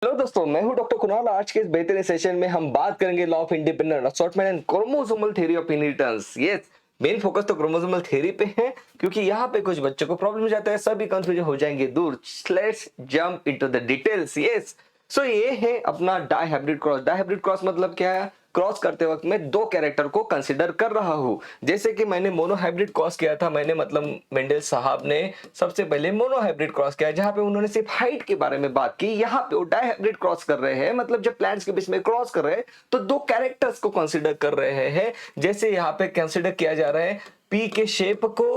Hello दोस्तों, मैं हूं डॉक्टर कुणाल। आज के इस बेहतरीन सेशन में हम बात करेंगे law of independent assortment and chromosomal theory of inheritance. Yes, main focus तो क्रोमोसोमल थ्योरी पे है क्योंकि यहाँ पे कुछ बच्चों को प्रॉब्लम हो जाता है, सभी कंफ्यूजन हो जाएंगे दूर। Let's jump into the details. Yes, so ये है अपना डाइहाइब्रिड क्रॉस। डाइहाइब्रिड क्रॉस मतलब क्या है? क्रॉस करते वक्त मैं दो कैरेक्टर को कंसिडर कर रहा हूं। जैसे कि मैंने मोनोहाइब्रिड क्रॉस किया था, मैंने मतलब मेंडल साहब ने सबसे पहले मोनोहाइब्रिड क्रॉस किया जहां पे उन्होंने सिर्फ हाइट के बारे में बात की। यहाँ पे वो डाइहाइब्रिड क्रॉस कर रहे हैं, मतलब जब प्लांट्स के बीच में क्रॉस कर रहे हैं तो दो कैरेक्टर्स को कंसिडर कर रहे हैं। जैसे यहाँ पे कंसिडर किया जा रहा है पी के शेप को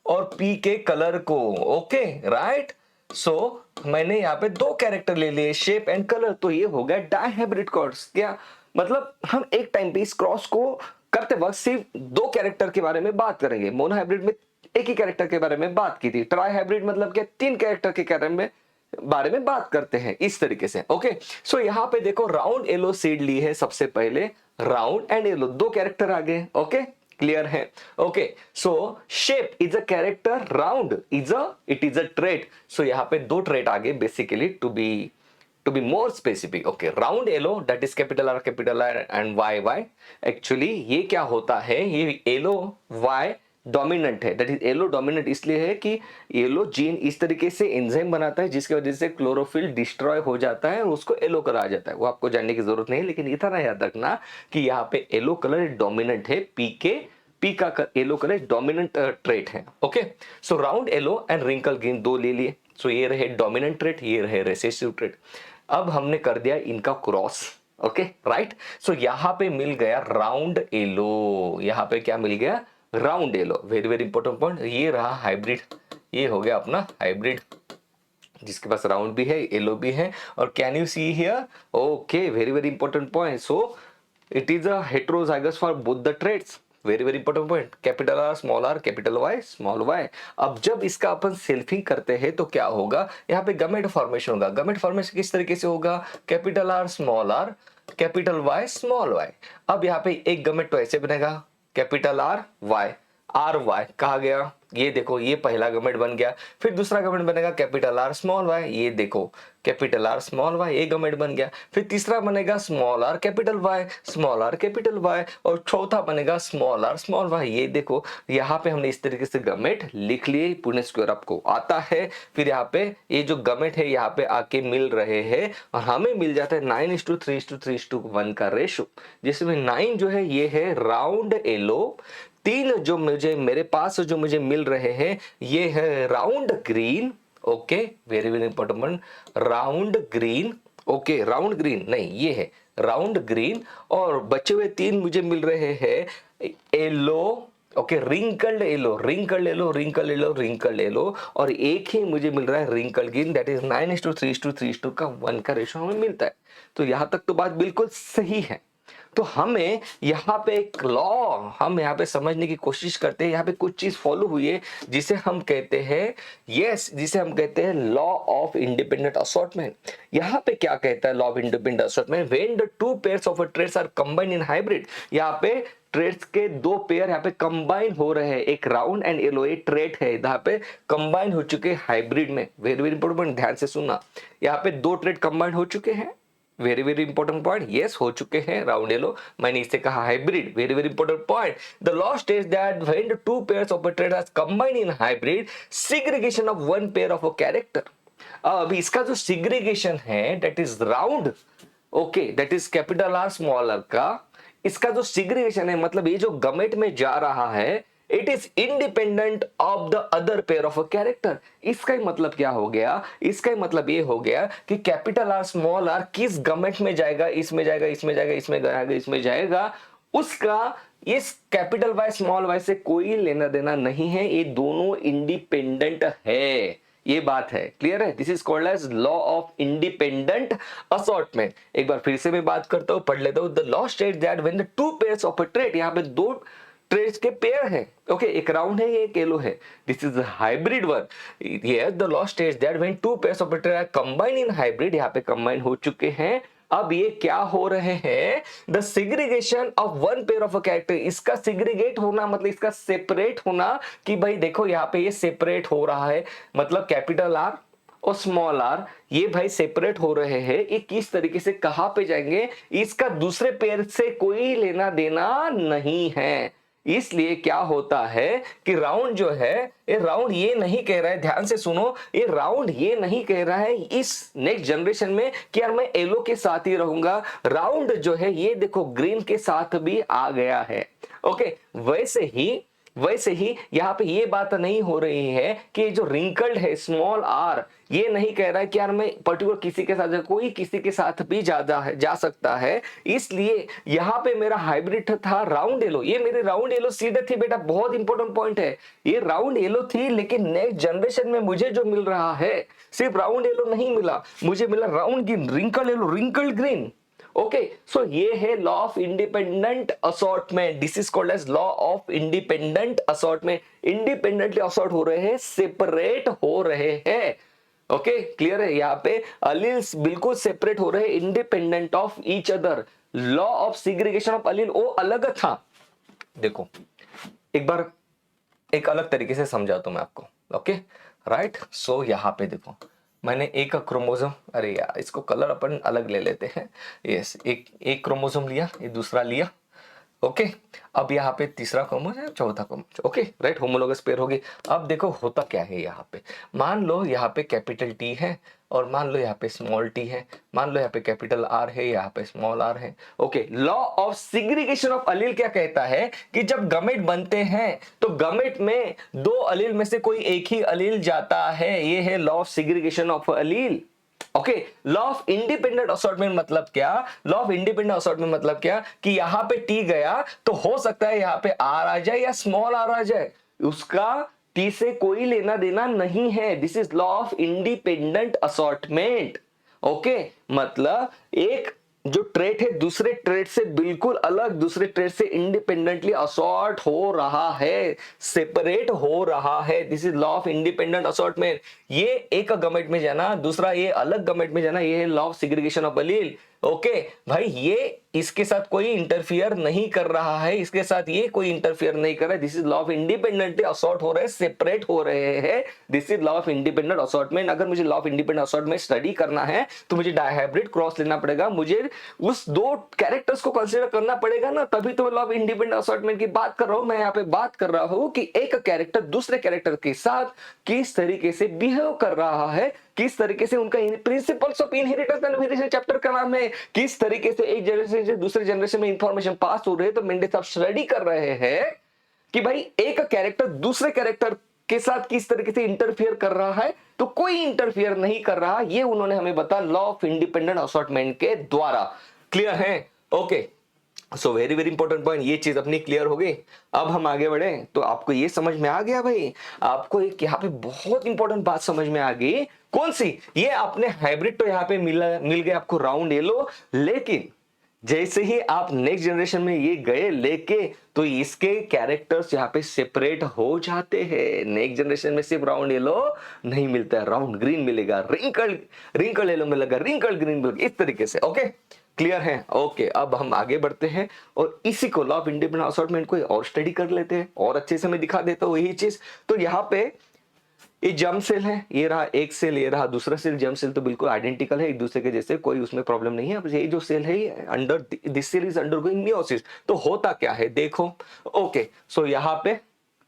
और पी के कलर को। ओके राइट, सो मैंने यहाँ पे दो कैरेक्टर ले लिए, शेप एंड कलर, तो ये हो गया डाइहाइब्रिड क्रॉस। क्या मतलब? हम एक टाइम पे इस क्रॉस को करते वक्त सिर्फ दो कैरेक्टर के बारे में बात करेंगे। मोनोहाइब्रिड में एक ही कैरेक्टर के बारे में बात की थी। ट्राइहाइब्रिड मतलब क्या? तीन कैरेक्टर के बारे में बात करते हैं इस तरीके से। ओके, सो यहाँ पे देखो राउंड येलो सीड ली है सबसे पहले, राउंड एंड येलो दो कैरेक्टर आ गए। ओके, क्लियर है? Okay, so shape is a character, round it is a trait. सो यहाँ पे दो ट्रेट आ गए basically to be more specific. Okay, round yellow, that is capital R and y actually ये क्या होता है, ये येलो y डोमिनेंट है। दैट इज येलो डोमिनेंट इसलिए है कि येलो जीन इस तरीके से एंजाइम बनाता है जिसकी वजह से क्लोरोफिल डिस्ट्रॉय हो जाता है और उसको येलो कलर आ जाता है। वो आपको जानने की जरूरत नहीं है, लेकिन इतना याद रखना कि यहाँ पे येलो कलर डोमिनेंट है। पी का येलो कलर डोमिनेंट ट्रेट है। Okay, so round yellow and wrinkle green दो ले लिए। सो ये रहे डोमिनेंट ट्रेट, ये रहे रिसेसिव ट्रेट। अब हमने कर दिया इनका क्रॉस। ओके राइट, सो यहां पे मिल गया राउंड येलो। यहां पे क्या मिल गया? Round yellow. Very very important point, ये रहा हाइब्रिड। ये हो गया अपना हाइब्रिड जिसके पास राउंड भी है येलो भी है। और can you see here? Okay, very very important point. So it is a heterozygous for both the traits. Very very important point. Capital R capital Y small Y. अब जब इसका अपन selfing करते हैं तो क्या होगा? यहाँ पे गमेट फॉर्मेशन होगा। गमेट फॉर्मेशन किस तरीके से होगा? Capital R capital Y small Y. अब यहाँ पे एक गमेट तो ऐसे बनेगा, कैपिटल आर वाई कहा गया। ये देखो, ये पहला गमेट बन गया। फिर दूसरा गमेट बनेगा कैपिटल आर स्मॉल वाई। ये देखो, कैपिटल आर स्मॉल वाई, ये गमेट बन गया। फिर तीसरा बनेगा small R capital Y, small R capital Y, और चौथा बनेगा स्मॉल आर स्मॉल वाई। ये देखो, यहाँ पे हमने इस तरीके से गमेट लिख लिए। पुणे स्क्वायर आपको आता है। फिर यहाँ पे ये जो गमेट है यहाँ पे आके मिल रहे हैं और हमें मिल जाता है 9:3:3:1 का रेशो, जिसमें 9 जो है ये है राउंड येलो। तीन जो मुझे मेरे पास जो मुझे मिल रहे हैं ये है round green. Okay, very very important, round green. Okay, round green नहीं, ये है राउंड ग्रीन। और बचे हुए तीन मुझे मिल रहे हैं yellow. Okay, wrinkled yellow, wrinkled yellow, wrinkled yellow, wrinkled yellow, और एक ही मुझे मिल रहा है रिंकल्ड ग्रीन। दैट इज 9:3:3:1 का 1 का रेशो हमें मिलता है। तो यहां तक तो बात बिल्कुल सही है। तो हमें यहाँ पे एक लॉ हम यहाँ पे समझने की कोशिश करते हैं। यहाँ पे कुछ चीज फॉलो हुई है जिसे हम कहते हैं जिसे हम कहते हैं लॉ ऑफ इंडिपेंडेंट असॉर्टमेंट। यहाँ पे क्या कहता है law of independent assortment? When the two pairs of traits are combined in hybrid. यहाँ पे ट्रेड्स के दो पेयर यहाँ पे कंबाइन हो रहे हैं, एक राउंड एंड येलो, ये ट्रेड है यहाँ पे कंबाइन हो चुके हाइब्रिड में। वेरी वेरी इंपॉर्टेंट, ध्यान से सुनना। यहाँ पे दो ट्रेड कंबाइन हो चुके हैं। Very very important point, yes हो चुके हैं राउंड येलो, मैंने इसे कहा hybrid. Very very important point, the law states that when the two pairs of a trait are combined in hybrid, segregation of one pair of a character. अब इसका जो segregation है that is round, okay, that is capital R small R का। इसका जो segregation है मतलब ये जो गमेट में जा रहा है it is independent of the other pair of a character. इसका ही मतलब क्या हो गया? इसका ही मतलब ये हो गया कि कैपिटल आर स्मॉल आर किस गमेट में जाएगा, इसमें जाएगा, इसमें जाएगा, इसमें जाएगा, इसमें जाएगा, उसका इस कैपिटल वाई स्मॉल वाई से कोई लेना देना नहीं है। ये दोनों इंडिपेंडेंट है। ये बात है, क्लियर है? This is called as law of independent assortment. एक बार फिर से मैं बात करता हूं, पढ़ लेता हूं। The law states that when the two pairs of a trade, यहां पे दो ट्रेड्स के पेयर है। ओके, एक राउंड है, एक येलो है। This is hybrid one. Yes, the law states that when two pairs of trait are combined in hybrid, यहाँ पे कंबाइन हो चुके हैं। अब ये क्या हो रहे हैं? The segregation of one pair of a character. इसका सेग्रीगेट होना मतलब इसका सेपरेट होना, कि भाई देखो यहाँ पे ये सेपरेट हो रहा है, मतलब कैपिटल आर और स्मॉल आर ये भाई सेपरेट हो रहे हैं, ये किस तरीके से कहां पे जाएंगे, इसका दूसरे पेयर से कोई लेना देना नहीं है। इसलिए क्या होता है कि राउंड जो है, ये राउंड ये नहीं कह रहा है, ध्यान से सुनो, ये राउंड ये नहीं कह रहा है इस नेक्स्ट जनरेशन में कि यार मैं येलो के साथ ही रहूंगा। राउंड जो है ये देखो ग्रीन के साथ भी आ गया है। ओके, वैसे ही यहां पे ये बात नहीं हो रही है कि जो रिंकल्ड है स्मॉल आर, ये नहीं कह रहा है कि यार मैं पर्टिकुलर किसी के साथ, कोई किसी के साथ भी जा सकता है। इसलिए यहां पे मेरा हाइब्रिड था राउंड येलो, ये मेरी राउंड येलो सीड थी बेटा, बहुत इंपॉर्टेंट पॉइंट है। ये राउंड येलो थी, लेकिन नेक्स्ट जनरेशन में मुझे जो मिल रहा है सिर्फ राउंड येलो नहीं मिला, मुझे मिला round green, wrinkle yellow, wrinkle green. Okay, so ये है law of independent assortment, this is called as law of independent assortment. Independently assort हो रहे हैं, सेपरेट हो रहे हैं। ओके, क्लियर है, यहाँ पे अलील्स बिल्कुल सेपरेट हो रहे हैं, independent of each other. Law of segregation of allele वो अलग था। देखो एक बार एक अलग तरीके से समझाता हूं मैं आपको। ओके राइट, सो यहाँ पे देखो मैंने एक क्रोमोसोम, अरे यार इसको कलर अपन अलग ले लेते हैं। यस, एक क्रोमोसोम लिया, ये दूसरा लिया। ओके, अब यहाँ पे तीसरा क्रोमोसोम, चौथा chromosome. Okay right, homologous pair होगी। अब देखो होता क्या है यहाँ पे, मान लो यहाँ पे कैपिटल टी है और मान लो यहाँ पे स्मॉल टी है, मान लो यहाँ पे कैपिटल आर है, यहाँ पे स्मॉल आर है। Okay, law of segregation of allele क्या कहता है कि जब गमेट बनते हैं तो गमेट में दो अलील में से कोई एक ही अलील जाता है, ये है law of segregation of allele. Okay, law of independent assortment मतलब क्या, लॉ ऑफ इंडिपेंडेंट असॉर्टमेंट मतलब क्या कि यहां पे टी गया तो हो सकता है यहां पे आर आ जाए या स्मॉल आर आ जाए, उसका टी से कोई लेना देना नहीं है। This is law of independent assortment. Okay, मतलब एक जो ट्रेट है दूसरे ट्रेट से बिल्कुल अलग, दूसरे ट्रेट से इंडिपेंडेंटली असॉर्ट हो रहा है, सेपरेट हो रहा है। This is law of independent assortment. ये एक गमेट में जाना, दूसरा ये अलग गमेट में जाना, ये है law of segregation of allele. Okay भाई, ये इसके साथ कोई इंटरफियर नहीं कर रहा है, इसके साथ ये कोई इंटरफियर नहीं कर रहा है। This is law of independently assort हो रहे हैं, सेपरेट हो रहे हैं। This is law of independent assortment. अगर मुझे law of independent assortment study करना है तो मुझे डायहाइब्रिड क्रॉस लेना पड़ेगा, मुझे उस दो कैरेक्टर्स को कंसीडर करना पड़ेगा ना, तभी तो मैं लॉ ऑफ इंडिपेंडेंट असॉर्टमेंट की बात कर रहा हूं। मैं यहाँ पे बात कर रहा हूं कि एक कैरेक्टर दूसरे कैरेक्टर के साथ किस तरीके से बिहेव कर रहा है, किस तरीके से उनका principles of inheritance and variation chapter का नाम है, किस तरीके से एक जनरेशन से दूसरे जनरेशन में इंफॉर्मेशन पास हो रही है। तो मेंडे साहब स्टडी कर रहे हैं कि भाई एक कैरेक्टर दूसरे कैरेक्टर के साथ किस तरीके से इंटरफियर कर रहा है, तो कोई इंटरफियर नहीं कर रहा, ये उन्होंने हमें बताया लॉ ऑफ इंडिपेंडेंट असॉर्टमेंट के द्वारा। क्लियर है? Okay, so very very important point, ये चीज अपनी क्लियर हो गई। अब हम आगे बढ़े तो आपको ये समझ में आ गया भाई, आपको एक यहाँ पे बहुत इंपॉर्टेंट बात समझ में आ गई। कौन सी? ये आपने हाइब्रिड तो यहाँ पे मिल गया आपको राउंड येलो, लेकिन जैसे ही आप नेक्स्ट जनरेशन में ये गए लेके तो इसके कैरेक्टर्स यहाँ पे सेपरेट हो जाते हैं। नेक्स्ट जनरेशन में सिर्फ राउंड येलो नहीं मिलता है, राउंड ग्रीन मिलेगा, रिंकल येलो मिलेगा, रिंकल ग्रीन मिलेगा, इस तरीके से। ओके, क्लियर है? ओके, अब हम आगे बढ़ते हैं और इसी को लॉ ऑफ इंडिपेंडेंट असॉर्टमेंट को और स्टडी कर लेते हैं और अच्छे से मैं दिखा देता हूँ यही चीज। तो यहाँ पे ये जर्म सेल है, ये रहा एक सेल, ये रहा दूसरा सेल। जर्म सेल तो बिल्कुल आइडेंटिकल है एक दूसरे के जैसे, कोई उसमें प्रॉब्लम नहीं है। अब ये जो सेल है under this cell is undergoing meiosis. तो होता क्या है देखो। ओके, सो यहाँ पे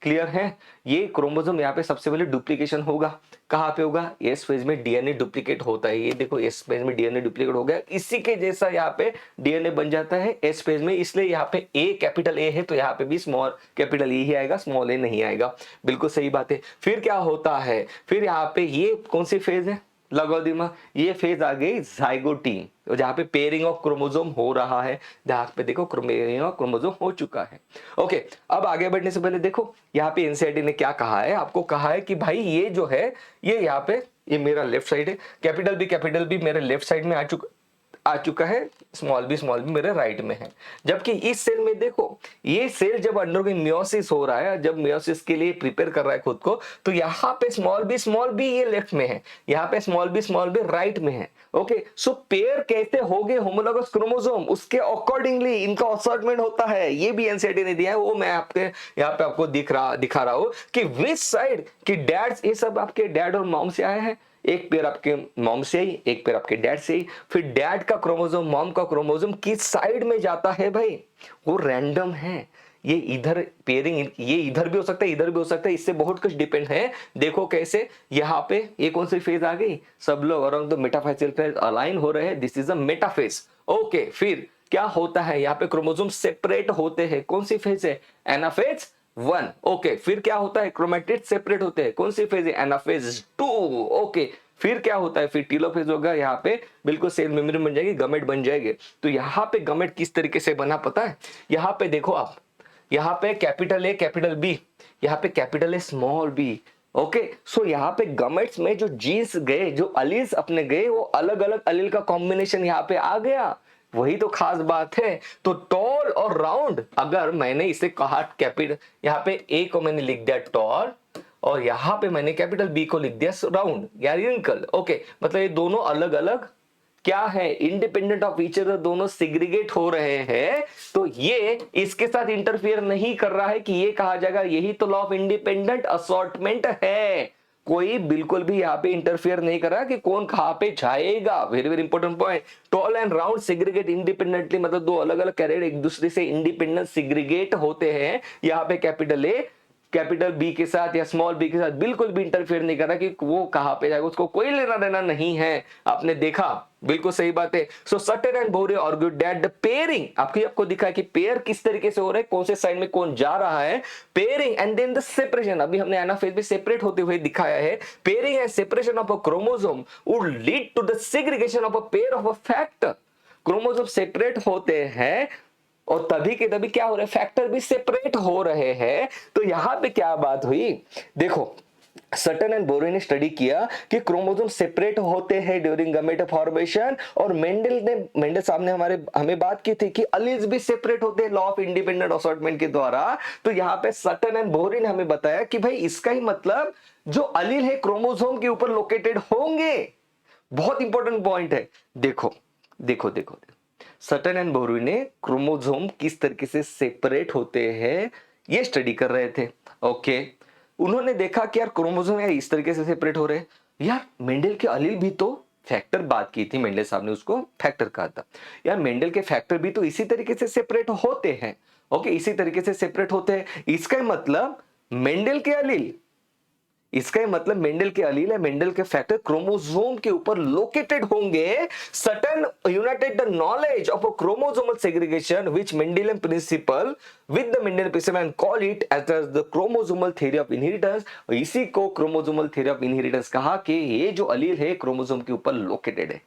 क्लियर है, ये क्रोमोसोम यहाँ पे सबसे पहले डुप्लीकेशन होगा। कहाँ पे होगा? एस फेज में डीएनए डुप्लीकेट होता है। ये देखो एस फेज में डीएनए डुप्लीकेट हो गया, इसी के जैसा यहाँ पे डीएनए बन जाता है एस फेज में। इसलिए यहाँ पे ए कैपिटल ए है तो यहाँ पे भी स्मॉल कैपिटल ए ही आएगा, स्मॉल ए नहीं आएगा। बिल्कुल सही बात है। फिर क्या होता है, फिर यहाँ पे ये कौन सी फेज है? लगाओ दिमाग, ये फेज आ गई जाइगोटीन, जहां पे पेयरिंग ऑफ क्रोमोसोम हो रहा है। जहां पे देखो पेयरिंग ऑफ क्रोमोसोम हो चुका है। ओके, अब आगे बढ़ने से पहले देखो यहाँ पे एनसीईआरटी ने क्या कहा है, आपको कहा है कि भाई ये जो है ये यहाँ पे ये मेरा लेफ्ट साइड है, कैपिटल बी मेरे लेफ्ट साइड में आ चुका है, स्मॉल बी मेरे राइट में है। जबकि इस सेल में देखो, ये सेल जब अंडरगोइंग मियोसिस हो रहा है, जब मियोसिस के लिए प्रिपेयर कर रहा है खुद को, तो यहाँ पे स्मॉल बी ये लेफ्ट में है, यहाँ पे स्मॉल बी राइट में है। ओके, सो पेयर कैसे हो गए होमोलोगस क्रोमोसोम, उसके अकॉर्डिंगली इनका असॉर्टमेंट होता है। ये भी एनसीईआरटी ने दिया है, वो मैं आपके यहाँ पे आपको दिखा रहा हूं कि विच साइड की डैड्स, ये सब आपके डैड और मॉम से आए हैं, एक पेयर आपके मॉम से आई, एक पेयर आपके डैड से आई, फिर डैड का क्रोमोसोम मॉम का क्रोमोसोम किस साइड में जाता है भाई, वो रैंडम है। ये इधर पेयरिंग, ये इधर भी हो सकता है, इधर भी हो सकता है, इससे बहुत कुछ डिपेंड है। देखो कैसे यहाँ पे ये कौन सी फेज आ गई, सब लोग अराउंड द मेटाफेसियल फेज अलाइन हो रहे हैं, this is a metaphase. Okay, फिर क्या होता है, यहाँ पे क्रोमोसोम सेपरेट होते हैं, कौन सी फेज है, एनाफेज 1। ओके, फिर क्या होता है, क्रोमेटिड सेपरेट होते हैं, कौन सी फेज है, एनाफेज 2। ओके, फिर क्या होता है, फिर टीलोफेज होगा, यहाँ पे बिल्कुल सेल मेम्ब्रेन बन जाएगी, गमेट बन जाएंगे। तो यहाँ पे गमेट किस तरीके से बना पता है, यहाँ पे देखो आप, यहाँ पे कैपिटल ए कैपिटल बी, यहाँ पे capital A small B. Okay, so यहाँ पे गमेट्स में जो जीन्स गए, जो अलील्स अपने गए, वो अलग अलग अलील का कॉम्बिनेशन यहाँ पे आ गया, वही तो खास बात है। तो टॉल और राउंड, अगर मैंने इसे कहा कैपिटल, यहाँ पे ए को मैंने लिख दिया टॉल और यहाँ पे मैंने कैपिटल बी को लिख दिया राउंड या रिंकल। ओके, मतलब ये दोनों अलग अलग क्या है, इंडिपेंडेंट ऑफ ईच अदर, दोनों सिग्रीगेट हो रहे हैं। तो ये इसके साथ इंटरफियर नहीं कर रहा है कि ये कहा जाएगा, यही तो लॉ ऑफ इंडिपेंडेंट असॉर्टमेंट है। कोई बिल्कुल भी यहाँ पे इंटरफियर नहीं कर रहा कि कौन कहां पे जाएगा। Very very important point. Tall and round segregate independently, मतलब दो अलग अलग कैरियर एक दूसरे से इंडिपेंडेंट सिग्रीगेट होते हैं। यहाँ पे कैपिटल ए कैपिटल बी के साथ या स्मॉल बी के साथ बिल्कुल भी इंटरफेयर नहीं कर रहा कि वो कहां पे जाएगा, उसको कोई लेना देना नहीं है। आपने देखा, बिल्कुल सही बात है। सो सटर एंड बोरे आर्ग्यूड दैट द पेयरिंग, आपको दिखा है कि पेयर किस तरीके से हो रहा है, कौन से साइड में कौन जा रहा है, pairing and then the separation, अभी हमने एनाफेज में सेपरेट होते हुए दिखाया है। Pairing and separation of a chromosome would lead to the segregation of a pair of a factor. Chromosome separate होते हैं और तभी के तभी क्या हो रहा है, फैक्टर भी सेपरेट हो रहे हैं। तो यहां पे क्या बात हुई, देखो सटन एंड बोरे ने स्टडी किया कि क्रोमोसोम सेपरेट होते हैं ड्यूरिंग गमेट फॉर्मेशन, और मेंडल साहब ने हमें बात की थी कि अलील्स भी सेपरेट होते हैं लॉ ऑफ इंडिपेंडेंट असॉर्टमेंट के द्वारा। तो यहाँ पे सटन एंड बोरे ने हमें बताया कि भाई इसका ही मतलब जो अलील है क्रोमोसोम के ऊपर लोकेटेड होंगे। बहुत इंपॉर्टेंट पॉइंट है। देखो देखो देखो, सटन एंड बोरे ने क्रोमोसोम किस तरीके से सेपरेट होते हैं ये स्टडी कर रहे थे। ओके, उन्होंने देखा कि यार क्रोमोसोम यार इस तरीके से सेपरेट हो रहे हैं, यार मेंडल के अलील भी तो फैक्टर बात की थी, मेंडल साहब ने उसको फैक्टर कहा था, यार मेंडल के फैक्टर भी तो इसी तरीके से सेपरेट होते हैं। ओके, इसी तरीके से सेपरेट होते हैं, इसका मतलब मेंडल के अलील, इसका मतलब मेंडल के अलील है, मेंडल के फैक्टर क्रोमोसोम के ऊपर लोकेटेड होंगे। Sutton united the knowledge of a chromosomal segregation which Mendelian principle with the Mendelian principle and call it as the chromosomal theory of inheritance. इसी को क्रोमोसोमल थ्योरी ऑफ इनहेरिटेंस कहा कि ये जो अलील है क्रोमोसोम के ऊपर लोकेटेड है।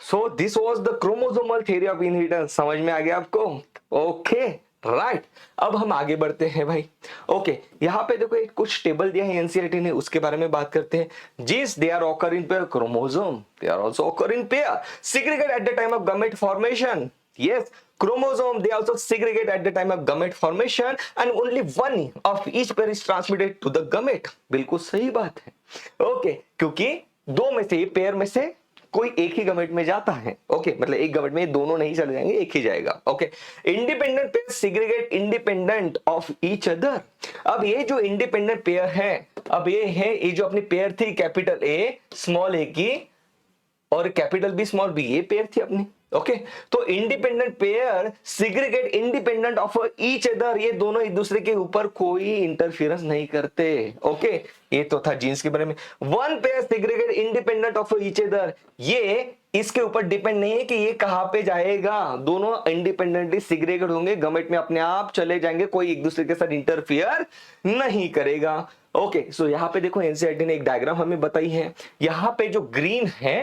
So this was the chromosomal theory of inheritance. समझ में आ गया आपको? Okay, right. अब हम आगे बढ़ते हैं भाई। ओके, यहाँ पे देखो एक कुछ टेबल दिया है एनसीईआरटी ने, उसके बारे में बात करते हैं। Genes they are occur in pair, chromosome they are also occur in pair, segregate at the time of gamete formation. Yes, chromosome they also segregate at the time of gamete formation and only one of each pair is transmitted to the gamete। बिल्कुल सही बात है। Okay, क्योंकि दो में से pair में से कोई एक ही गमेट में जाता है। ओके, मतलब एक गमेट में दोनों नहीं चले जाएंगे, एक ही जाएगा। Okay, independent pair segregate independent of each other. अब ये जो इंडिपेंडेंट पेयर है, अब ये है, ये जो अपनी पेयर थी कैपिटल ए स्मॉल ए की और कैपिटल बी स्मॉल बी, ये पेयर थी अपनी। ओके, तो independent pair segregate independent of each other, ये दोनों एक दूसरे के ऊपर कोई इंटरफेरेंस नहीं करते। ओके, ये तो था जीन्स के बारे में। One pair segregate independent of each other, ये इसके ऊपर डिपेंड नहीं है कि ये कहां पे जाएगा, दोनों इंडिपेंडेंटली सिग्रीगेट होंगे, गमेट में अपने आप चले जाएंगे, कोई एक दूसरे के साथ इंटरफियर नहीं करेगा। ओके, सो यहाँ पे देखो एनसीईआरटी ने एक डायग्राम हमें बताई है। यहाँ पे जो ग्रीन है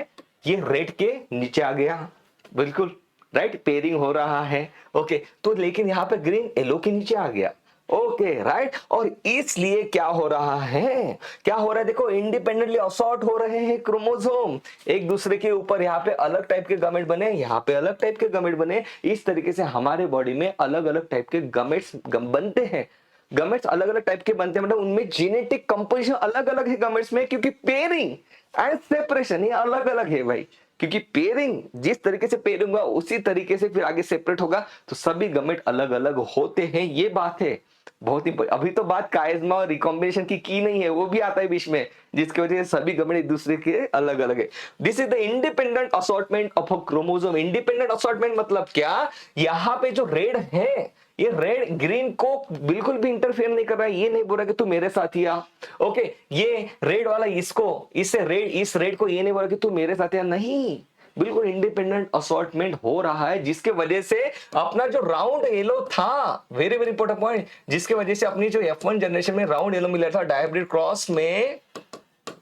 ये रेड के नीचे आ गया, बिल्कुल राइट, पेयरिंग हो रहा है। ओके, तो लेकिन यहाँ पे ग्रीन येलो के नीचे आ गया। ओके, राइट, और इसलिए क्या हो रहा है, क्या हो रहा है, देखो इंडिपेंडेंटली असॉर्ट हो रहे हैं क्रोमोसोम एक दूसरे के ऊपर। यहाँ पे अलग टाइप के गमेट बने, यहाँ पे अलग टाइप के गमेट बने। इस तरीके से हमारे बॉडी में अलग अलग टाइप के गमेट्स बनते हैं। गमेट्स अलग अलग टाइप के बनते हैं, मतलब उनमें जेनेटिक कंपोजिशन अलग अलग है गमेट्स में, क्योंकि पेयरिंग एंड सेपरेशन ये अलग अलग है भाई। क्योंकि पेयरिंग जिस तरीके से पेयरिंग होगा उसी तरीके से फिर आगे सेपरेट होगा, तो सभी गमेट अलग अलग होते हैं, ये बात है। बहुत ही अभी तो बात कायस्मा और रिकॉम्बिनेशन की नहीं है, वो भी आता है बीच में, जिसकी वजह से सभी गमले एक दूसरे के अलग अलग है। This is the independent assortment of a chromosome. Independent assortment मतलब क्या, यहाँ पे जो रेड है, ये रेड ग्रीन को बिल्कुल भी इंटरफेयर नहीं कर रहा है, ये नहीं बोल रहा कि तू मेरे साथी आ। ओके, ये रेड वाला इस रेड को ये नहीं बोल रहा कि तू मेरे साथी आ, नहीं, बिल्कुल इंडिपेंडेंट असॉर्टमेंट हो रहा है, जिसके वजह से अपना जो राउंड येलो था, वेरी वेरी इंपॉर्टेंट पॉइंट, जिसके वजह से अपनी जो F1 जनरेशन में राउंड येलो मिला था डायब्रिड क्रॉस में,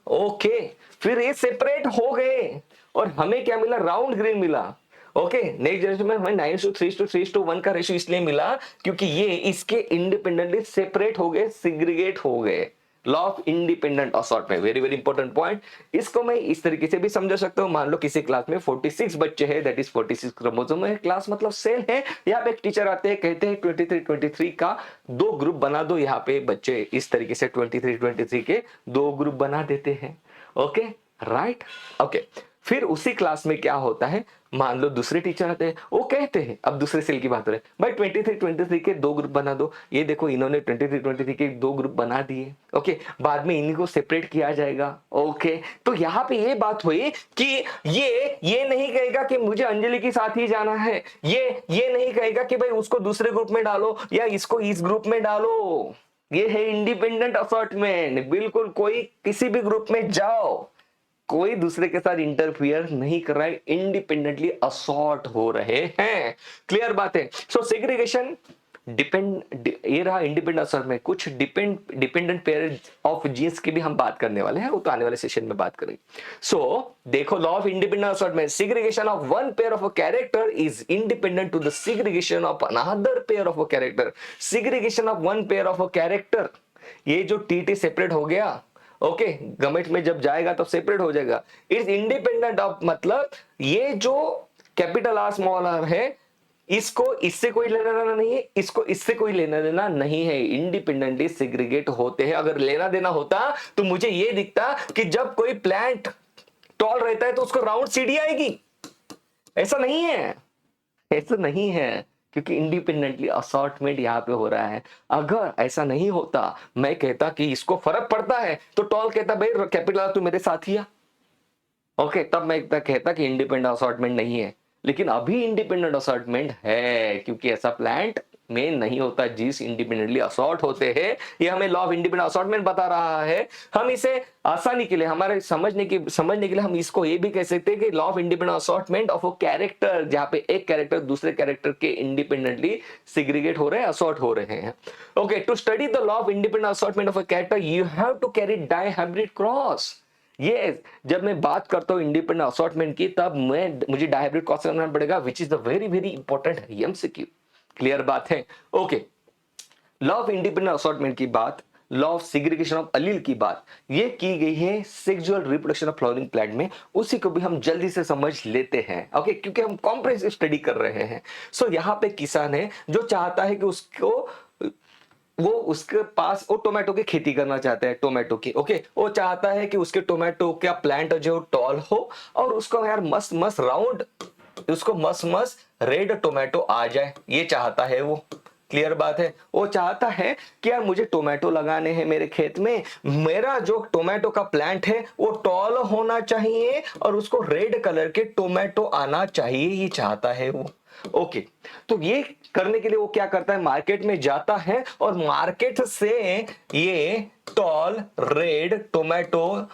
ओके, फिर ये सेपरेट हो गए और हमें क्या मिला, राउंड ग्रीन मिला। ओके, नेक्स्ट जनरेशन में हमें 9:3:3:1 का रेशियो इसलिए मिला क्योंकि ये इसके इंडिपेंडेंटली सेपरेट हो गए, सिग्रीगेट हो गए। Law of independent assortment, very very important point. इसको मैं इस तरीके से भी समझा सकता हूं, मान लो किसी क्लास में 46 बच्चे हैं, दैट इज 46 क्रोमोसोम है, क्लास मतलब सेल है। यहाँ पे एक टीचर आते हैं, कहते हैं 23 का 2 ग्रुप बना दो। यहाँ पे बच्चे इस तरीके से 23 के 2 ग्रुप बना देते हैं। Okay, right, okay. फिर उसी क्लास में क्या होता है, मान लो दूसरे टीचर आते हैं, वो कहते हैं, अब दूसरे सेल की बात हो रही है, भाई 23 के 2 ग्रुप बना दो। ये देखो, इन्होंने 23 के 2 ग्रुप बना दिए। ओके, बाद में इनको सेपरेट किया जाएगा। ओके, तो यहाँ पे ये बात हुई कि ये नहीं कहेगा कि मुझे अंजलि के साथ ही जाना है, ये नहीं कहेगा कि भाई उसको दूसरे ग्रुप में डालो या इसको इस ग्रुप में डालो। ये है इंडिपेंडेंट असॉर्टमेंट, बिल्कुल कोई किसी भी ग्रुप में जाओ, कोई दूसरे के साथ इंटरफियर नहीं कर रहा है, इंडिपेंडेंटली असॉर्ट हो रहे हैं। क्लियर बात है। सो सेग्रीगेशन ये रहा इंडिपेंडेंट असॉर्ट में। कुछ डिपेंडेंट पेयर ऑफ जीन्स की भी हम बात करने वाले हैं, वो तो आने वाले सेशन में बात करेंगे। सो देखो, लॉ ऑफ इंडिपेंडेंट असॉर्ट में segregation of one pair of a character is independent to the segregation of another pair of a character. Segregation of one pair of a character, ये जो टी सेपरेट हो गया, okay, गमेट में जब जाएगा तब separate हो जाएगा। इट्स इंडिपेंडेंट ऑफ, मतलब ये जो कैपिटल आर स्मॉल आर है, इसको इससे कोई लेना देना नहीं है, इसको इससे कोई लेना देना नहीं है, इंडिपेंडेंटली सेग्रीगेट होते हैं। अगर लेना देना होता तो मुझे ये दिखता कि जब कोई प्लांट टॉल रहता है तो उसको राउंड सीढ़ी आएगी, ऐसा नहीं है, ऐसा नहीं है, क्योंकि इंडिपेंडेंटली असॉर्टमेंट यहाँ पे हो रहा है। अगर ऐसा नहीं होता, मैं कहता कि इसको फर्क पड़ता है, तो टॉल कहता भाई कैपिटल तू मेरे साथ ही आ। ओके, तब मैं कहता कि इंडिपेंडेंट असॉर्टमेंट नहीं है। लेकिन अभी इंडिपेंडेंट असॉर्टमेंट है, क्योंकि ऐसा प्लांट में नहीं होता जिस इंडिपेंडेंटली असॉर्ट होते हैं। ये हमें लॉ ऑफ इंडिपेंडेंट असॉर्टमेंट बता रहा है। हम इसे आसानी के लिए, हमारे समझने के लिए हम इसको ये भी कह सकते हैं कि law of independent assortment of a character, जहां पे एक कैरेक्टर दूसरे कैरेक्टर के इंडिपेंडेंटली सिग्रीगेट हो रहे हैं, असॉर्ट हो रहे हैं। Okay, to study the law of independent assortment of a character you have to carry dihybrid cross. ये जब मैं बात करता हूं इंडिपेंडेंट असॉर्टमेंट की, तब मुझे डायहाइब्रिड क्रॉस करना पड़ेगा, which is the very very important MCQ. Clear बात है। Okay, law of independent assortment की बात, लॉ ऑफ सेग्रीगेशन ऑफ अलील की बात, ये की गई है sexual reproduction of flowering plant में। उसी को भी हम जल्दी से समझ लेते हैं। ओके, क्योंकि हम कॉम्प्रिहेंसिव स्टडी कर रहे हैं। सो यहाँ पे किसान है जो चाहता है कि उसके पास वो टोमेटो की खेती करना चाहता है, टोमेटो की। ओके, वो चाहता है कि उसके टोमेटो का प्लांट जो टॉल हो और उसको यार मस्त मस्त राउंड, उसको मस्त मस्त रेड टोमेटो आ जाए, ये चाहता है वो। क्लियर बात है। वो चाहता है कि यार मुझे टोमेटो लगाने हैं मेरे खेत में, मेरा जो टोमेटो का प्लांट है वो टॉल होना चाहिए और उसको रेड कलर के टोमेटो आना चाहिए, ये चाहता है वो। ओके, तो ये करने के लिए वो क्या करता है, मार्केट में जाता है और मार्केट से ये टॉल रेड टोमेटो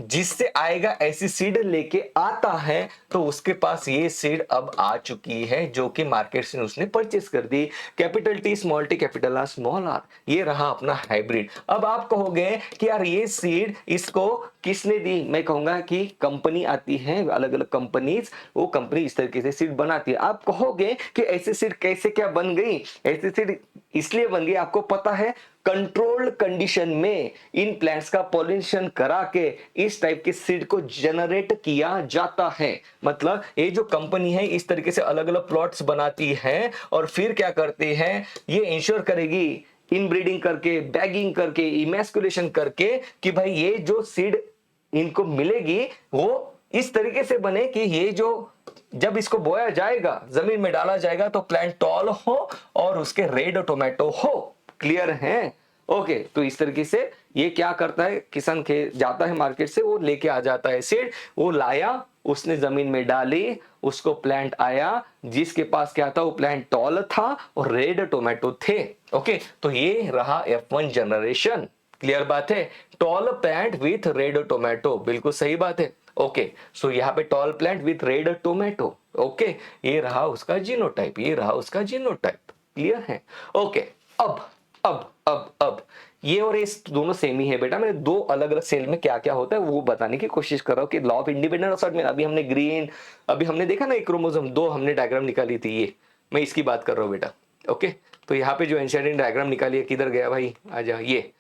जिससे आएगा ऐसी सीड लेके आता है। तो उसके पास ये सीड अब आ चुकी है जो कि मार्केट से उसने परचेस कर दी। Capital T small T capital R small R, ये रहा अपना हाइब्रिड। अब आप कहोगे कि यार ये सीड इसको किसने दी, मैं कहूंगा कि कंपनी आती है, अलग अलग कंपनीज, वो कंपनी इस तरीके से सीड बनाती है। आप कहोगे कि ऐसी सीड कैसे क्या बन गई, ऐसी सीड इसलिए बन गई, आपको पता है कंट्रोल्ड कंडीशन में इन प्लांट्स का पॉलिनेशन करा के इस टाइप के सीड को जनरेट किया जाता है। मतलब ये जो कंपनी है इस तरीके से अलग अलग प्लॉट्स बनाती है और फिर क्या करती है, ये इंश्योर करेगी इनब्रीडिंग करके, बैगिंग करके, इमैस्कुलेशन करके कि भाई ये जो सीड इनको मिलेगी वो इस तरीके से बने कि ये जो जब इसको बोया जाएगा, जमीन में डाला जाएगा तो प्लांट टॉल हो और उसके रेड टोमेटो हो। क्लियर है? ओके, तो इस तरीके से ये क्या करता है, किसान जाता है मार्केट से, वो लेके आ जाता है सीड, वो लाया, उसने जमीन में डाली, उसको प्लांट आया, जिसके पास क्या था, वो प्लांट टॉल था और रेड टोमेटो थे। ओके, तो ये रहा F1 जनरेशन। क्लियर बात है? Tall plant with red tomato, बिल्कुल सही बात है। ओके, सो यहाँ पे tall plant with red tomato. Okay, ये रहा उसका जीनोटाइप, ये रहा उसका जीनोटाइप। क्लियर है? ओके, अब ये और इस दोनों सेम ही है बेटा। मैंने दो अलग अलग सेल में क्या क्या होता है वो बताने की कोशिश कर रहा हूँ कि लॉ ऑफ इंडिपेंडेंट असॉर्टमेंट, अभी हमने ग्रीन, अभी हमने देखा ना एक क्रोमोसोम, दो हमने डायग्राम निकाली थी, ये मैं इसकी बात कर रहा हूँ बेटा। ओके, तो यहाँ पे जो एंशिएंट डायग्राम निकाली है, किधर गया भाई, आजा ये।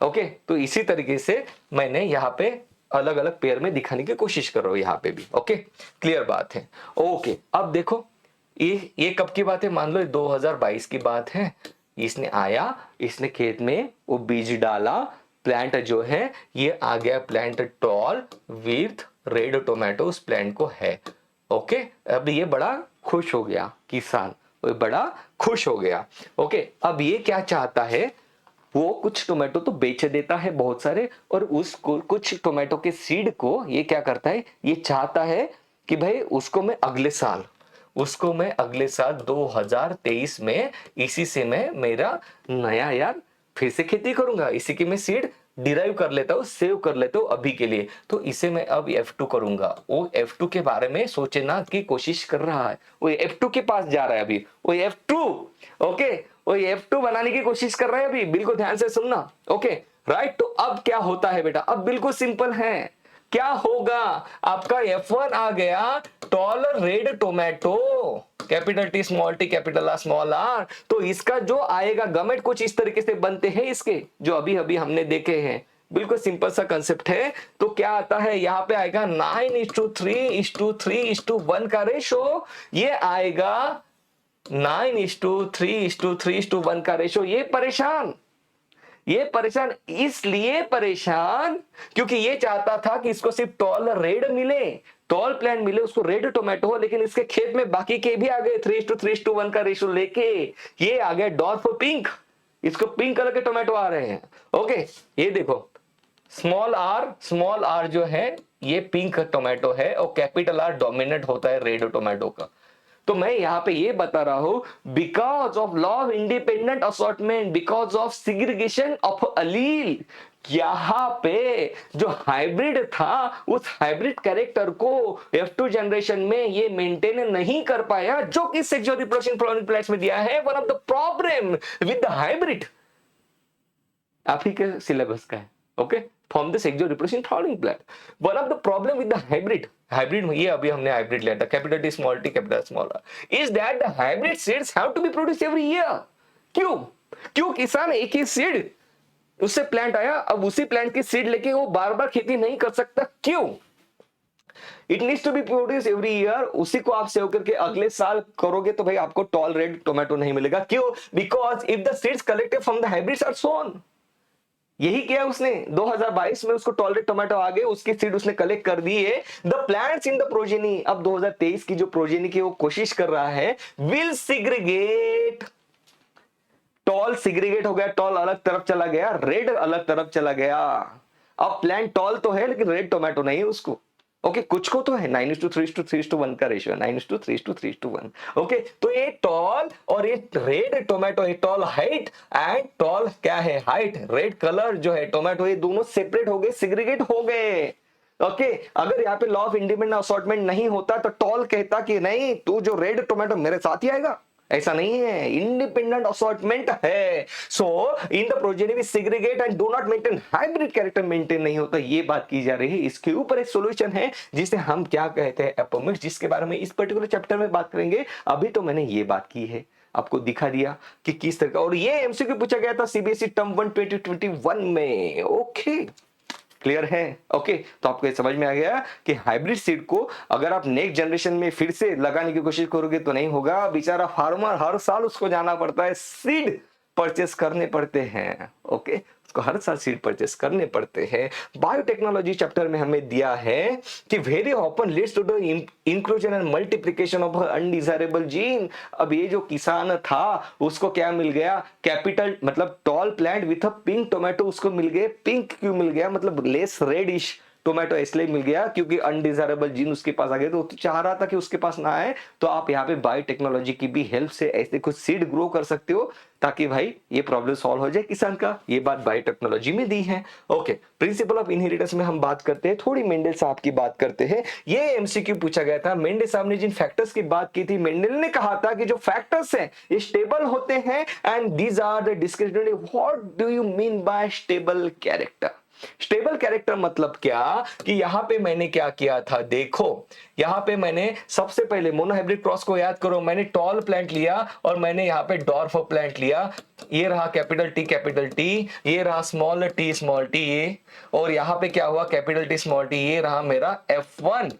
ओके, तो इसी तरीके से मैंने यहाँ पे अलग अलग पेयर में दिखाने की कोशिश कर रहा हूँ यहाँ पे भी। ओके, क्लियर बात है? ओके, अब देखो ये कब की बात है, मान लो 2022 की बात है। इसने आया, इसने खेत में वो बीज डाला, प्लांट जो है ये आ गया, plant tall with red tomato उस प्लांट को है। ओके, अब ये बड़ा खुश हो गया किसान, वो बड़ा खुश हो गया। ओके, अब ये क्या चाहता है, वो कुछ टोमेटो तो बेच देता है बहुत सारे, और उसको कुछ टोमेटो के सीड को ये क्या करता है, ये चाहता है कि भाई उसको मैं अगले साल 2023 में इसी से मैं मेरा नया यार फिर से खेती करूंगा, इसी की मैं सीड डिराइव कर लेता हूँ, सेव कर लेता हूँ अभी के लिए, तो इसे मैं अब F2 करूंगा। वो F2 के बारे में सोचना की कोशिश कर रहा है, वो F2 के पास जा रहा है अभी, वो F2। ओके, वो F2 बनाने की कोशिश कर रहा है अभी, बिल्कुल ध्यान से सुनना। ओके, राइट, तो अब क्या होता है बेटा, अब बिल्कुल सिंपल है, क्या होगा, आपका F1 आ गया, tall red tomato, capital T small T capital R small R, तो इसका जो आएगा गमेट कुछ इस तरीके से बनते हैं इसके, जो अभी अभी हमने देखे हैं, बिल्कुल सिंपल सा कंसेप्ट है। तो क्या आता है यहाँ पे आएगा 9:3:3:1 का रेशो, ये आएगा 9:3:3:1 का रेशो। ये परेशान इसलिए परेशान क्योंकि ये चाहता था कि इसको सिर्फ टॉल रेड मिले, टॉल प्लांट मिले, उसको रेड टोमेटो हो, लेकिन इसके खेत में बाकी के भी आ गए 3:3:1 का रेशो लेके, ये आ गया डॉर्फ पिंक, इसको पिंक कलर के टोमेटो आ रहे हैं। ओके, ये देखो स्मॉल आर जो है ये पिंक टोमेटो है, और कैपिटल आर डोमिनेट होता है रेड टोमेटो का। तो मैं यहां पे ये बता रहा हूं, because of law of independent assortment, because of segregation of allele, यहां पे जो हाइब्रिड था उस हाइब्रिड कैरेक्टर को F2 जनरेशन में ये मेंटेन नहीं कर पाया, जो कि सेक्सुअल रिप्रोडक्शन फ्लोरिंग प्लेट्स में दिया है। One of the problem with the hybrid आप ही के सिलेबस का है। Okay, from the sexual reproduction flowering plate, one of the problem with the hybrid में, ये अभी हमने हाइब्रिड लिया था, capital T small T capital small R, is that the hybrid seeds have to be produced every year. क्यों किसान एक ही seed, उससे प्लांट आया, अब उसी प्लांट की सीड लेके वो बार बार खेती नहीं कर सकता, क्यों? It needs to be produce every year, उसी को आप सेव करके अगले साल करोगे तो भाई आपको टॉल रेड टोमेटो नहीं मिलेगा। क्यों? Because if the seeds collected from the hybrids are sown, यही किया उसने 2022 में, उसको टॉलरेट टोमेटो आ गए, उसकी सीड उसने कलेक्ट कर दी है, the plants in the progeny. अब 2023 की जो प्रोजेनी की वो कोशिश कर रहा है, विल सिग्रीगेट, टॉल सिग्रीगेट हो गया, टॉल अलग तरफ चला गया, रेड अलग तरफ चला गया। अब प्लांट टॉल तो है लेकिन रेड टोमेटो नहीं है उसको। ओके, कुछ को तो है, 9:3:3:1 का रेशियो, 9:3:3:1। ओके, तो ये टॉल और ये रेड टोमेटो है, टॉल हाइट एंड टॉल क्या है, हाइट, रेड कलर जो है टोमेटो, ये दोनों सेपरेट हो गए, सिग्रीगेट हो गए। ओके, अगर यहाँ पे लॉ ऑफ इंडिपेंडेंट असॉर्टमेंट नहीं होता तो टॉल कहता कि नहीं, तू जो रेड टोमेटो मेरे साथ ही आएगा, ऐसा नहीं है, इंडिपेंडेंट असॉर्टमेंट है। So in the progeny we segregate and do not maintain, hybrid character maintain नहीं होता, ये बात की जा रही है। इसके ऊपर एक सॉल्यूशन है जिसे हम क्या कहते हैं, एपोमिक्स, जिसके बारे में इस पर्टिकुलर चैप्टर में बात करेंगे। अभी तो मैंने ये बात की है, आपको दिखा दिया कि किस तरह का, और ये एमसीक्यू पूछा गया था सीबीएसई टर्म 1 2021 में। ओके, क्लियर है? ओके, तो आपको ये समझ में आ गया कि हाइब्रिड सीड को अगर आप नेक्स्ट जनरेशन में फिर से लगाने की कोशिश करोगे तो नहीं होगा, बेचारा फार्मर हर साल उसको जाना पड़ता है, सीड परचेस करने पड़ते हैं। ओके, उसको हर साल सीड परचेस करने पड़ते हैं। बायोटेक्नोलॉजी चैप्टर में हमें दिया है कि very often leads to the inclusion and multiplication of undesirable gene. अब ये जो किसान था उसको क्या मिल गया, कैपिटल मतलब tall plant with a pink tomato उसको मिल गए। पिंक क्यों मिल गया, मतलब लेस रेडिश टोमेटो इसलिए मिल गया क्योंकि अनडिजायरेबल जीन उसके पास आ गए, तो चाह रहा था कि उसके पास ना आए। तो आप यहाँ पे बायोटेक्नोलॉजी की भी हेल्प से ऐसे कुछ सीड ग्रो कर सकते हो ताकि भाई ये प्रॉब्लम सॉल्व हो जाए किसान का। ये बात बायोटेक्नोलॉजी में दी है। ओके, प्रिंसिपल ऑफ इनहेरिटेंस में हम बात करते हैं, थोड़ी मेंडल साहब की बात करते हैं। ये एमसीक्यू पूछा गया था। मेंडल साहब ने जिन फैक्टर्स की बात की थी, मेंडल ने कहा था कि जो फैक्टर्स हैं ये स्टेबल होते हैं and these are the discriminative. What do you mean by stable character? Stable character मतलब क्या कि यहां पे मैंने क्या किया था, देखो यहां पे मैंने सबसे पहले मोनोहाइब्रिड क्रॉस को याद करो, मैंने टॉल प्लांट लिया और मैंने यहां पे डॉर्फ प्लांट लिया। ये रहा कैपिटल टी, ये रहा स्मॉल टी ये, और यहां पे क्या हुआ कैपिटल टी स्मॉल टी, ये रहा मेरा F1।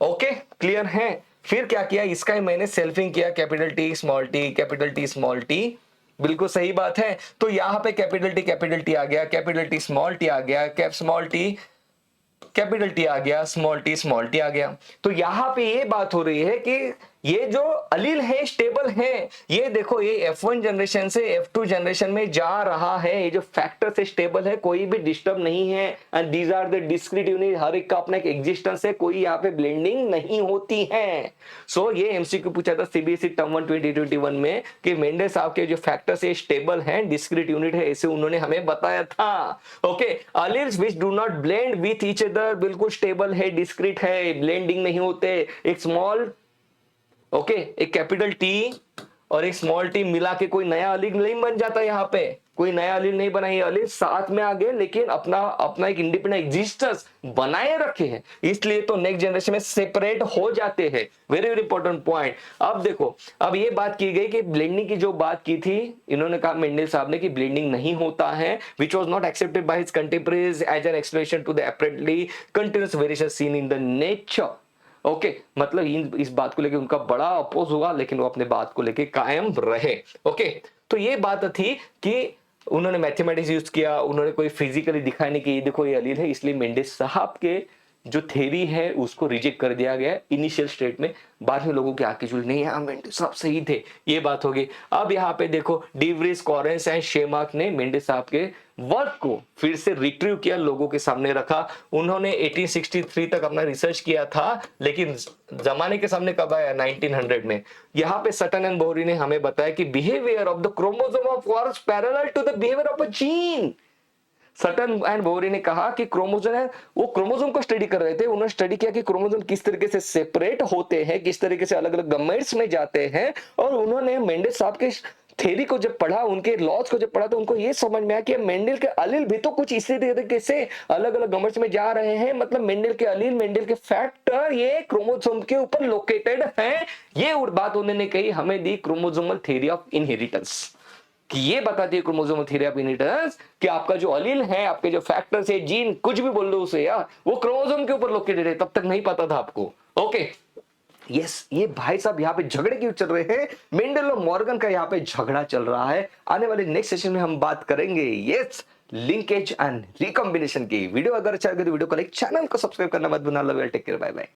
ओके, क्लियर है। फिर क्या किया, इसका ही मैंने सेल्फिंग किया, कैपिटल टी स्मॉल टी, बिल्कुल सही बात है। तो यहां पे कैपिटल टी आ गया, कैपिटल टी स्मॉल टी आ गया, स्मॉल टी कैपिटल टी आ गया, स्मॉल टी आ गया। तो यहां पे ये बात हो रही है कि ये जो अलील है स्टेबल है। ये देखो ये F1 जनरेशन से F2 जनरेशन में जा रहा है, ये जो फैक्टर से स्टेबल है, कोई भी डिस्टर्ब नहीं है। And these are the discrete unit, हर एक का अपना एक एग्जिस्टेंस है, कोई यहाँ पे ब्लेंडिंग नहीं होती है। सो ये एमसीक्यू पूछा था सीबीएसई टर्म 1 2021 में कि मेंडल साहब के जो फैक्टर से स्टेबल है, डिस्क्रीट यूनिट है, ऐसे उन्होंने हमें बताया था। Okay, alleles which do not blend with each other बिल्कुल स्टेबल है, डिस्क्रीट है, ब्लेंडिंग नहीं होते। एक स्मॉल ओके एक कैपिटल टी और एक स्मॉल टी मिला के कोई नया अलील नहीं बन जाता, यहाँ पे कोई नया अलील नहीं बना, ये अलील साथ में आ गए लेकिन अपना एक इंडिपेंडेंट एग्जिस्टेंस बनाए रखे हैं, इसलिए तो नेक्स्ट जनरेशन में सेपरेट हो जाते हैं। Very very important point. अब देखो, अब ये बात की गई कि ब्लेंडिंग की जो बात की थी, इन्होंने कहा मेंडल साहब ने कि ब्लेंडिंग नहीं होता है, which was not accepted by his contemporaries as an explanation to the apparently continuous variation seen in the nature. Okay, मतलब इस बात को लेके उनका बड़ा अपोज हुआ, लेकिन वो अपने बात को लेके कायम रहे। ओके, तो ये बात थी कि उन्होंने मैथमेटिक्स यूज किया, उन्होंने कोई फिजिकली दिखाया नहीं कि ये देखो ये अलील है, इसलिए मेंडल साहब के जो थ्योरी है उसको रिजेक्ट कर दिया गया इनिशियल स्टेट में। बाद में लोगों के आके जुड़ नहीं, हाँ मेंडल साहब सही थे, ये बात होगी। अब यहाँ पे देखो डीवरीज, कॉरेंस एंड शेमार्क ने मेंडल साहब के वर्क को फिर से रिट्रीव किया, लोगों के सामने रखा। उन्होंने 1863 तक अपना रिसर्च किया था, लेकिन जमाने के सामने कब आया, 1900 में। यहाँ पे सटन एंड बोहरी ने हमें बताया कि behaviour of the chromosome of was parallel to the behaviour of a gene. Sutton and Boveri ने कहा कि क्रोमोसोम है, वो क्रोमोसोम को स्टडी कर रहे थे, उन्होंने स्टडी किया कि क्रोमोसोम किस तरीके से सेपरेट होते हैं, किस तरीके से अलग अलग गमेट्स में जाते हैं। और उन्होंने मेंडल साहब के थ्योरी को जब पढ़ा, उनके लॉज को जब पढ़ा, तो उनको ये समझ में आया कि मेंडल के अलील भी तो कुछ इसी तरीके से अलग अलग गमेट्स में जा रहे हैं। मतलब मेंडल के अलील, मेंडल के फैक्टर ये क्रोमोसोम के ऊपर लोकेटेड हैं। ये बात उन्होंने कही, हमें दी क्रोमोसोमल थ्योरी ऑफ इनहेरिटेंस, कि ये बताती है क्रोमोसोमल थ्योरी ऑफ इनहेरिटेंस कि आपका जो अलील है, आपके जो फैक्टर्स है, जीन कुछ भी बोल दो उसे यार, वो क्रोमोसोम के ऊपर लोकेटेड है। तब तक नहीं पता था आपको। ओके, यस, ये भाई साहब यहाँ पे झगड़े क्यों चल रहे हैं, मेंडल और मॉर्गन का यहाँ पे झगड़ा चल रहा है। आने वाले नेक्स्ट सेशन में हम बात करेंगे यस लिंकेज एंड रिकॉम्बिनेशन की। वीडियो अगर अच्छा लगे तो वीडियो को लाइक, चैनल को सब्सक्राइब करना मत भूलना। Love you, take care, bye bye.